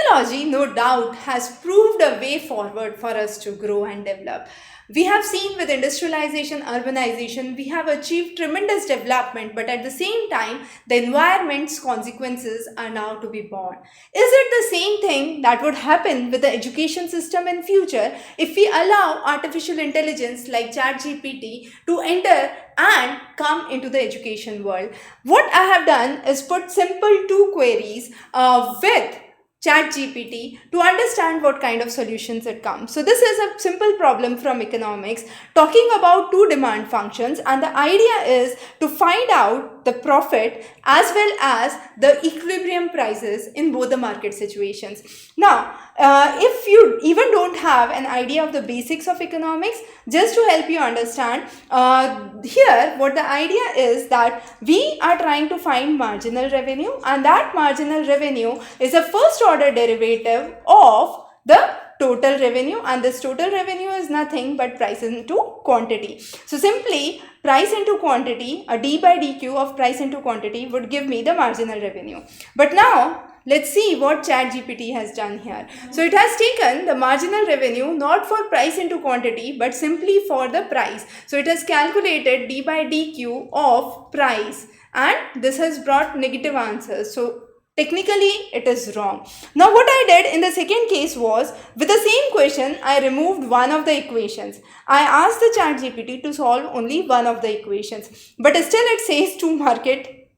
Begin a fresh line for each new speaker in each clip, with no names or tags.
Technology, no doubt, has proved a way forward for us to grow and develop. We have seen with industrialization, urbanization, we have achieved tremendous development, but at the same time, the environment's consequences are now to be borne. Is it the same thing that would happen with the education system in future if we allow artificial intelligence like ChatGPT to enter and come into the education world? What I have done is put simple two queries with ChatGPT to understand what kind of solutions it comes. So this is a simple problem from economics talking about two demand functions, and the idea is to find out the profit as well as the equilibrium prices in both the market situations. Now, if you even don't have an idea of the basics of economics, just to help you understand, here what the idea is that we are trying to find marginal revenue, and that marginal revenue is a first order derivative of the total revenue, and this total revenue is nothing but price into quantity. So simply price into quantity, a d by dq of price into quantity would give me the marginal revenue. But now let's see what ChatGPT has done here. So it has taken the marginal revenue not for price into quantity but simply for the price. So it has calculated d by dq of price, and this has brought negative answers. So technically it is wrong. Now what I did in the second case was, with the same question, I removed one of the equations. I asked the ChatGPT to solve only one of the equations, but still it says to market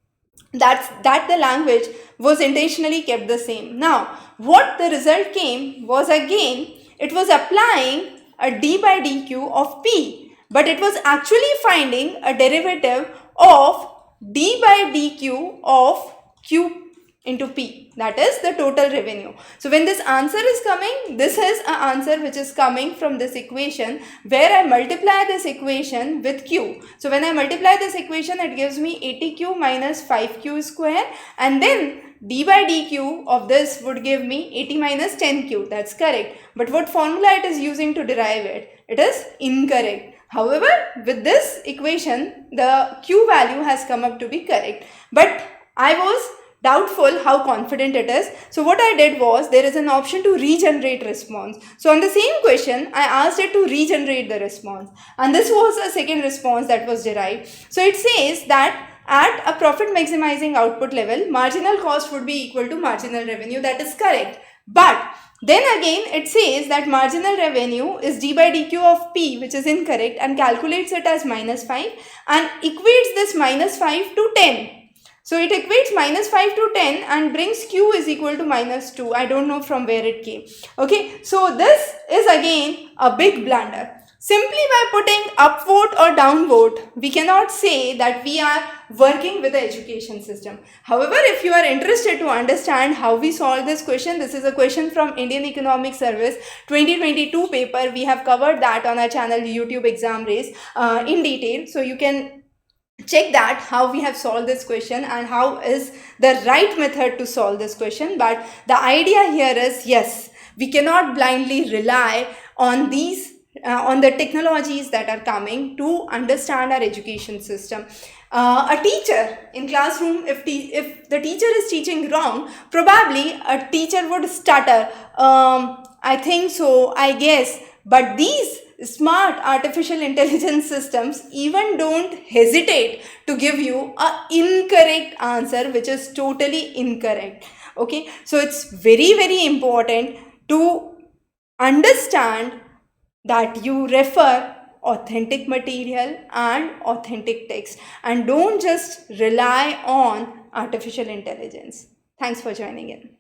that the language was intentionally kept the same. Now what the result came was, again it was applying a d by dq of p, but it was actually finding a derivative of d by dq of q into p, that is the total revenue. So when this answer is coming, this is an answer which is coming from this equation where I multiply this equation with q. So when I multiply this equation, it gives me 80q minus 5q square, and then d by dq of this would give me 80 minus 10q. That's correct. But what formula it is using to derive it? It is incorrect. However, with this equation, the q value has come up to be correct. But I was doubtful how confident it is. So what I did was, there is an option to regenerate response. So on the same question, I asked it to regenerate the response, and this was a second response that was derived. So it says that at a profit maximizing output level, marginal cost would be equal to marginal revenue. That is correct. But then again it says that marginal revenue is d by dq of p, which is incorrect, and calculates it as minus 5 and equates this minus 5 to 10. So it equates minus 5 to 10 and brings q is equal to minus 2. I don't know from where it came. Okay, so this is again a big blunder. Simply by putting upvote or downvote, we cannot say that we are working with the education system. However, if you are interested to understand how we solve this question, this is a question from Indian Economic Service 2022 paper. We have covered that on our channel YouTube Examrace in detail. So you can check that how we have solved this question and how is the right method to solve this question. But the idea here is, yes, we cannot blindly rely on these on the technologies that are coming to understand our education system. A teacher in classroom, if the teacher is teaching wrong, probably a teacher would stutter, I think so, I guess. But these smart artificial intelligence systems even don't hesitate to give you an incorrect answer, which is totally incorrect. Okay, so it's very, very important to understand that you refer authentic material and authentic text, and don't just rely on artificial intelligence. Thanks for joining in.